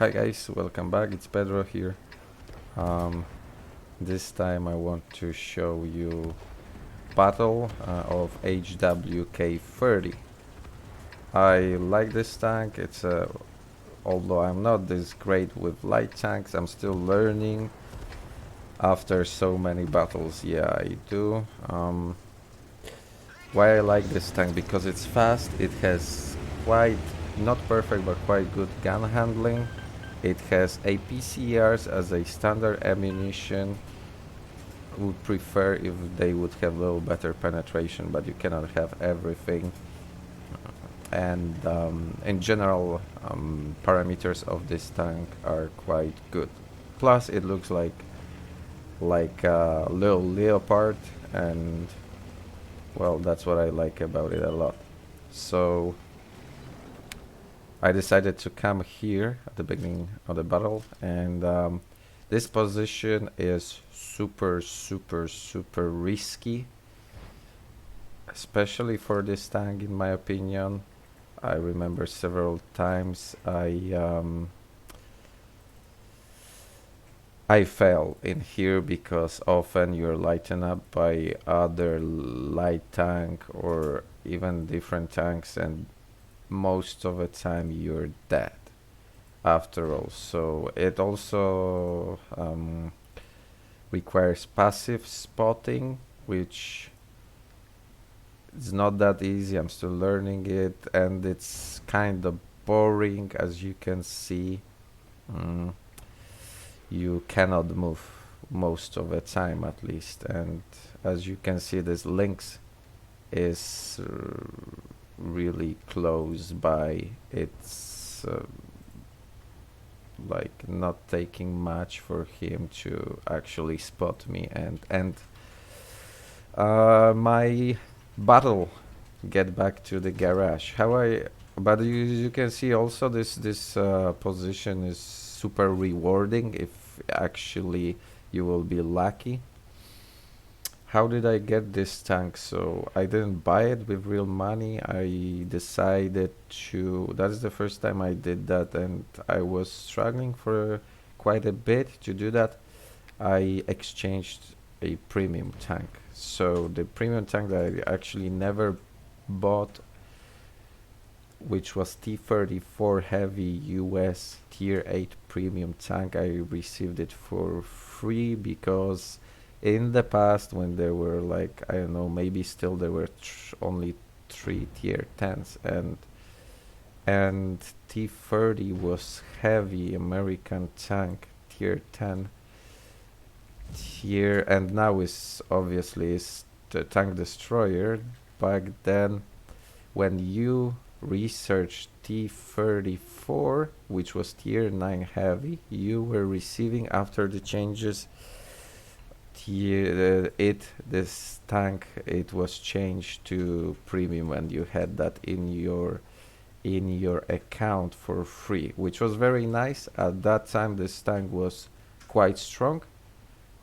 Hi guys, welcome back. It's Pedro here. Um, this time I want to show you battle of HWK 30. I like this tank. Although I'm not this great with light tanks, I'm still learning after so many battles. Yeah, I do. Why I like this tank? Because it's fast. It has quite not perfect but quite good gun handling. It has APCRs as a standard ammunition. Would prefer if they would have a little better penetration, but you cannot have everything. And in general, parameters of this tank are quite good. Plus, it looks like a little leopard, and well, that's what I like about it a lot. So I decided to come here at the beginning of the battle, and this position is super risky, especially for this tank in my opinion. I remember several times I fell in here because often you're lightened up by other light tank or even different tanks, and most of the time you're dead after all. So it also requires passive spotting, which is not that easy. I'm still learning it, and it's kind of boring, as you can see. You cannot move most of the time, at least, and as you can see, this links is really close by. It's like not taking much for him to actually spot me and my battle get back to the garage. But you can see also this position is super rewarding if actually you will be lucky. How did I get this tank? So I didn't buy it with real money. I decided to. That's the first time I did that, and I was struggling for quite a bit to do that. I exchanged a premium tank. So the premium tank that I actually never bought, which was T-34 heavy US tier 8 premium tank, I received it for free because in the past, when there were like, I don't know, maybe still there were only 3 tier 10s, and T-30 was heavy American tank tier 10 tier, and now is obviously is the tank destroyer. Back then, when you researched T-34, which was tier 9 heavy, you were receiving after the changes this tank, it was changed to premium, and you had that in your account for free, which was very nice. At that time this tank was quite strong,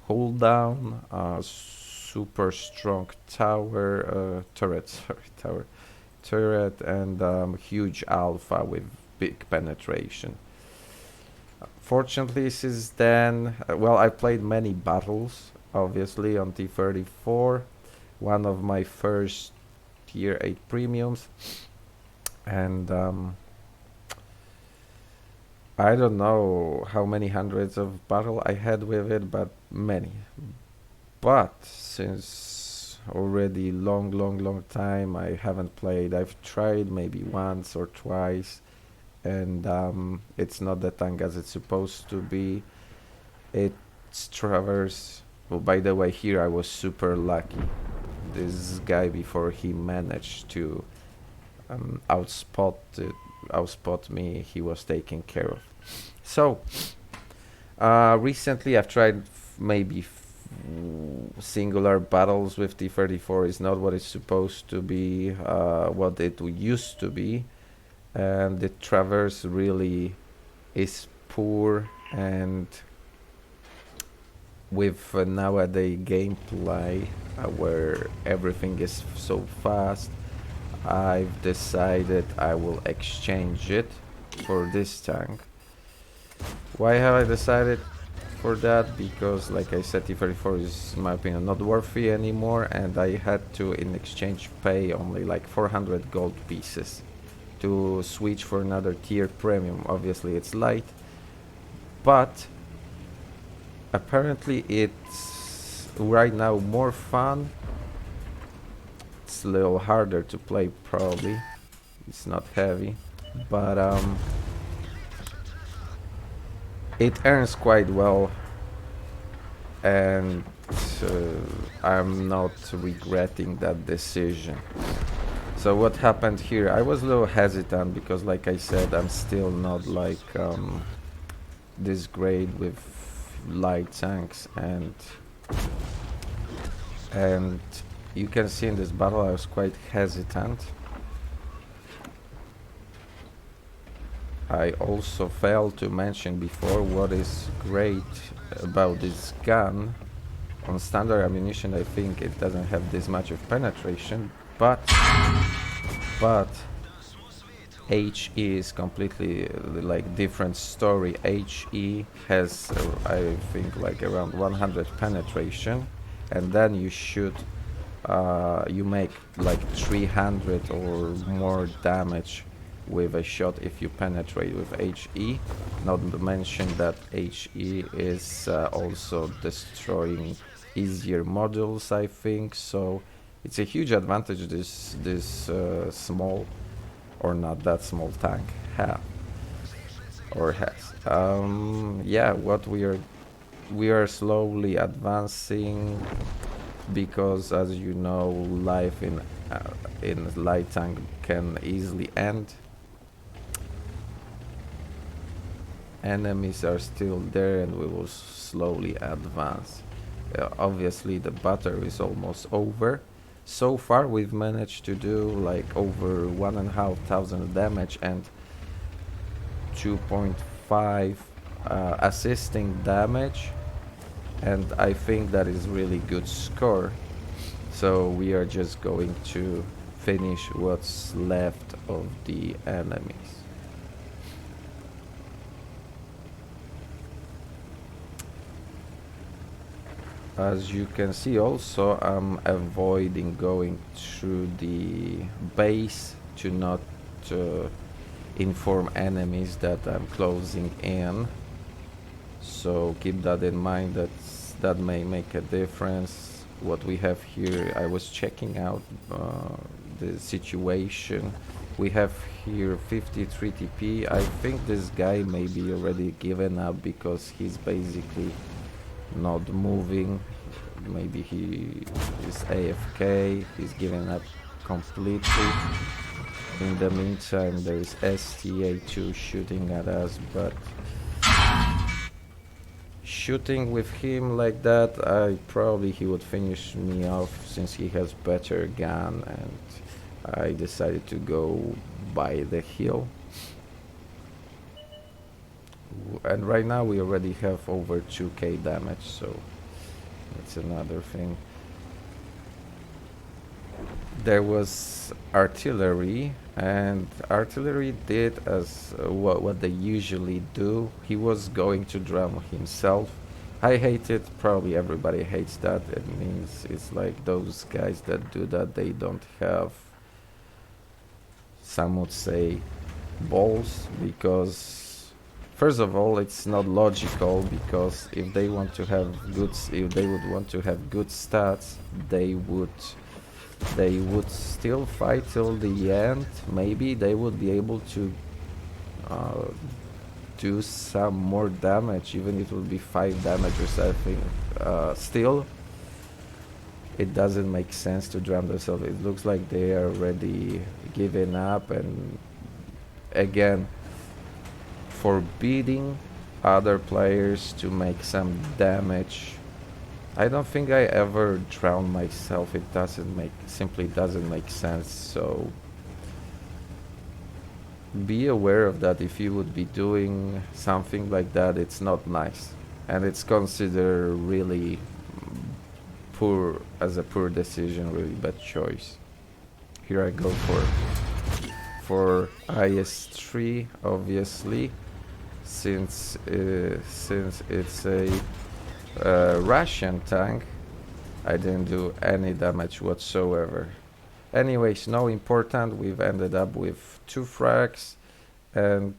hold down, super strong turret, and huge alpha with big penetration. Fortunately, since then, well, I played many battles obviously on T-34, one of my first tier 8 premiums, and I don't know how many hundreds of battle I had with it, but many. But since already long time I haven't played. I've tried maybe once or twice, and it's not the tank as it's supposed to be. It's traverse. Well, by the way, here I was super lucky. This guy, before he managed to outspot me, he was taken care of. So recently I've tried maybe singular battles with T-34. Is not what it's supposed to be, what it used to be, and the traverse really is poor, and with nowadays gameplay where everything is so fast, I've decided I will exchange it for this tank. Why have I decided for that? Because like I said, T34 is in my opinion not worthy anymore, and I had to in exchange pay only like 400 gold pieces to switch for another tier premium. Obviously it's light, but apparently it's right now more fun. It's a little harder to play probably. It's not heavy, but it earns quite well, and I'm not regretting that decision. So what happened here, I was a little hesitant because like I said, I'm still not like this great with light tanks, and you can see in this battle I was quite hesitant. I also failed to mention before what is great about this gun. On standard ammunition I think it doesn't have this much of penetration, but HE is completely like different story. HE has I think like around 100 penetration, and then you shoot you make like 300 or more damage with a shot if you penetrate with HE. Not to mention that HE is also destroying easier modules, I think, so it's a huge advantage this small or not that small tank have or has. Yeah, what we are slowly advancing, because as you know, life in light tank can easily end. Enemies are still there and we will slowly advance. Obviously the battle is almost over. So far we've managed to do like over 1,500 damage and 2.5 assisting damage, and I think that is really good score. So we are just going to finish what's left of the enemies. As you can see also, I'm avoiding going through the base to not inform enemies that I'm closing in. So keep that in mind, that may make a difference. What we have here, I was checking out the situation. We have here 53 TP. I think this guy may be already given up because he's basically not moving. Maybe he is AFK, he's given up completely. In the meantime there is STA2 shooting at us, but shooting with him like that, he would finish me off since he has better gun, and I decided to go by the hill. And right now we already have over 2k damage, so that's another thing. There was artillery, and artillery did as what they usually do. He was going to drum himself. I hate it, probably everybody hates that. It means it's like those guys that do that, they don't have, some would say, balls, because first of all, it's not logical, because if they want to have good, if they would want to have good stats, they would still fight till the end. Maybe they would be able to do some more damage, even it will be 5 damage or something. Still, it doesn't make sense to drum themselves. It looks like they are already giving up, and again, forbidding other players to make some damage. I don't think I ever drown myself. It simply doesn't make sense. So be aware of that. If you would be doing something like that, it's not nice, and it's considered really poor, as a poor decision, really bad choice. Here I go for IS-3, obviously. since it's a Russian tank, I didn't do any damage whatsoever. Anyways, no important. We've ended up with 2 frags and,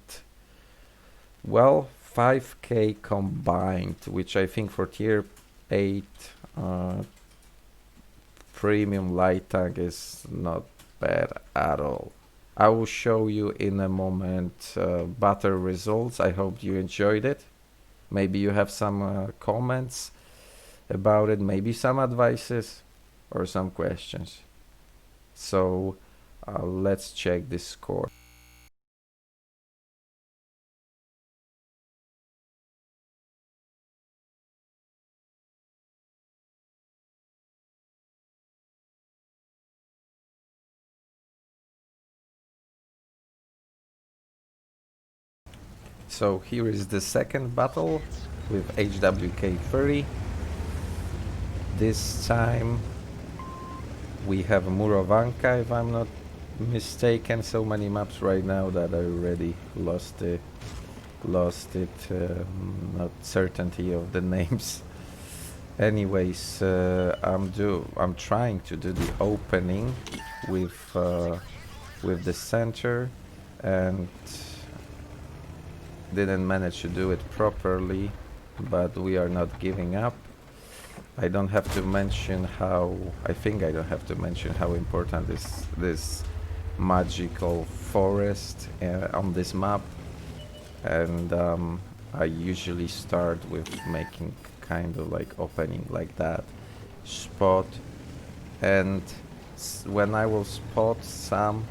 well, 5k combined, which I think for tier 8 premium light tank is not bad at all. I will show you in a moment battle results. I hope you enjoyed it. Maybe you have some comments about it, maybe some advices or some questions. So let's check this score. So here is the second battle with HWK 30. This time we have Murovanka, if I'm not mistaken. So many maps right now that I already lost it. Not certainty of the names. Anyways, I'm trying to do the opening with the center, and didn't manage to do it properly, but we are not giving up. I don't have to mention how, I think I don't have to mention how important is this magical forest on this map. And I usually start with making kind of like opening like that spot, and when I will spot some,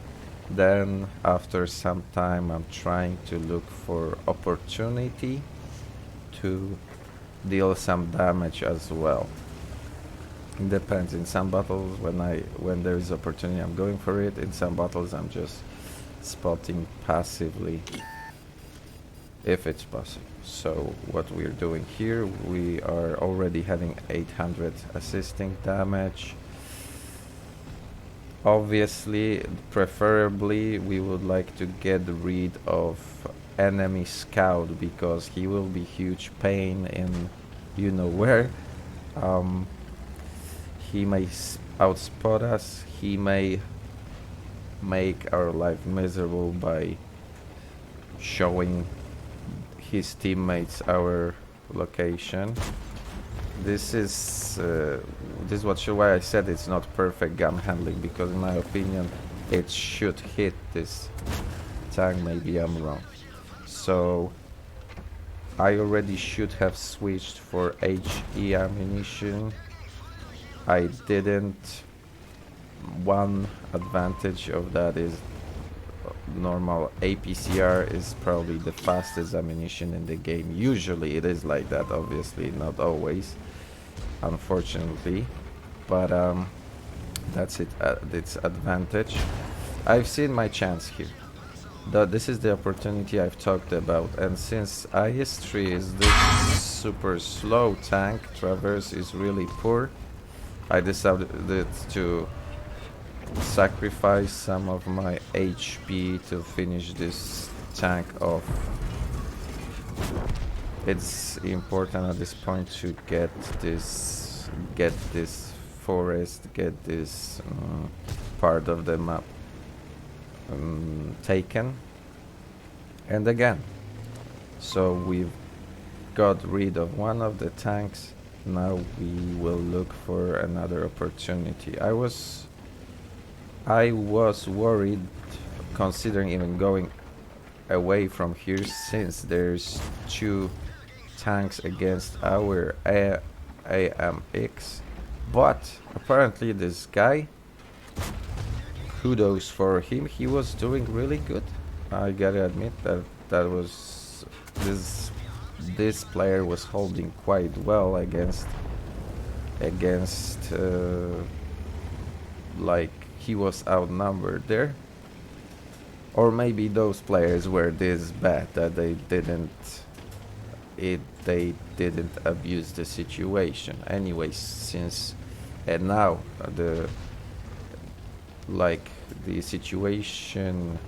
then after some time I'm trying to look for opportunity to deal some damage as well. It depends. In some battles when there is opportunity I'm going for it. In some battles I'm just spotting passively if it's possible. So what we're doing here, we are already having 800 assisting damage. Obviously, preferably we would like to get rid of enemy scout, because he will be huge pain in you know where. He may outspot us, he may make our life miserable by showing his teammates our location. This is why I said it's not perfect gun handling, because in my opinion it should hit this tank. Maybe I'm wrong. So I already should have switched for HE ammunition. I didn't. One advantage of that is normal APCR is probably the fastest ammunition in the game. Usually it is like that, obviously not always, unfortunately, but that's its advantage. I've seen my chance here. This is the opportunity I've talked about, and since IS-3 is this super slow tank, traverse is really poor, I decided to sacrifice some of my HP to finish this tank off. It's important at this point to get this forest, get this part of the map taken. And again, so we've got rid of one of the tanks. Now we will look for another opportunity. I was worried, considering even going away from here, since there's 2 tanks against our AMX, but apparently this guy, kudos for him, he was doing really good. I gotta admit that was this player was holding quite well against like he was outnumbered there. Or maybe those players were this bad that they didn't abuse the situation. Anyways, since and now the situation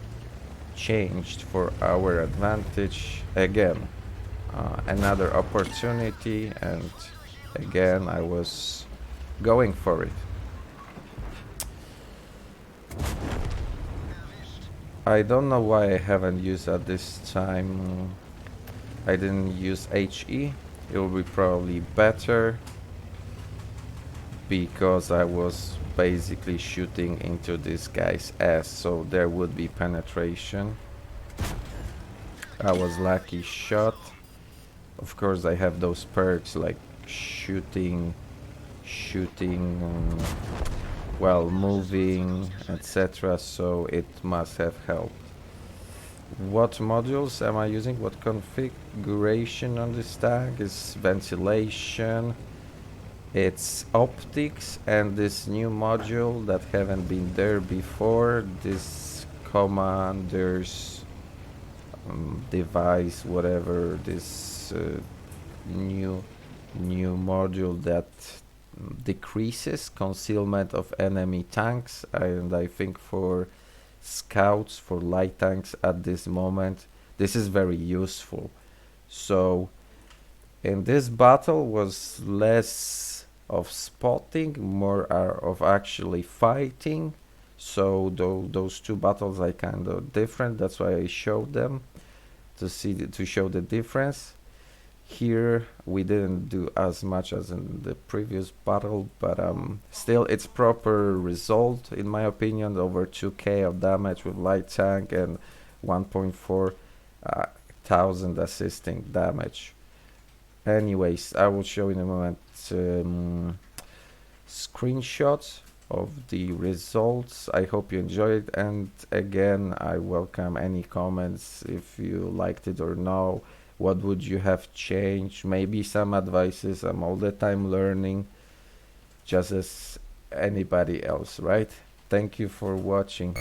changed for our advantage again. Another opportunity, and again I was going for it. I don't know why I haven't used at this time. I didn't use HE. It will be probably better because I was basically shooting into this guy's ass, so there would be penetration. I was lucky shot. Of course I have those perks like shooting, while moving, etc., so it must have helped. What modules am I using? What configuration on this tag is ventilation, it's optics, and this new module that haven't been there before, this commander's device, whatever, this new module that decreases concealment of enemy tanks, and I think for scouts, for light tanks at this moment, this is very useful. So in this battle was less of spotting, more of actually fighting. So those two battles are kind of different. That's why I showed them to show the difference. Here we didn't do as much as in the previous battle, but still it's proper result in my opinion. Over 2k of damage with light tank and 1.4 thousand assisting damage. Anyways, I will show in a moment screenshots of the results. I hope you enjoyed, and again I welcome any comments if you liked it or no. What would you have changed? Maybe some advices. I'm all the time learning, just as anybody else, right? Thank you for watching.